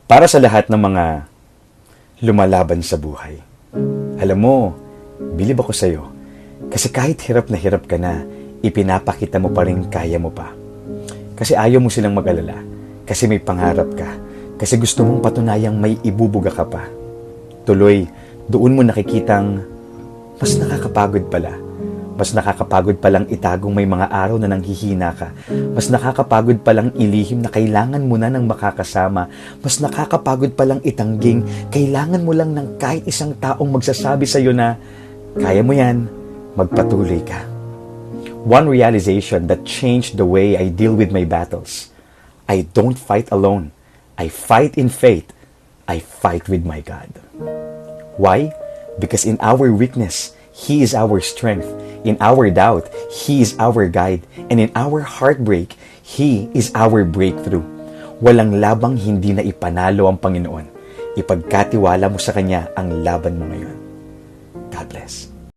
Para sa lahat ng mga lumalaban sa buhay. Alam mo, bilib ako sa'yo. Kasi kahit hirap na hirap ka na, ipinapakita mo pa rin kaya mo pa. Kasi ayaw mo silang mag-alala. Kasi may pangarap ka. Kasi gusto mong patunayang may ibubuga ka pa. Tuloy, doon mo nakikitang mas nakakapagod pala. Mas nakakapagod palang itagong may mga araw na nanghihina ka. Mas nakakapagod palang ilihim na kailangan mo na ng makakasama. Mas nakakapagod palang itangging kailangan mo lang ng kahit isang taong magsasabi sa iyo na kaya mo yan, magpatuloy ka. One realization that changed the way I deal with my battles. I don't fight alone. I fight in faith. I fight with my God. Why? Because in our weakness, He is our strength. In our doubt, He is our guide. And in our heartbreak, He is our breakthrough. Walang labang hindi na ipanalo ang Panginoon. Ipagkatiwala mo sa Kanya ang laban mo ngayon. God bless.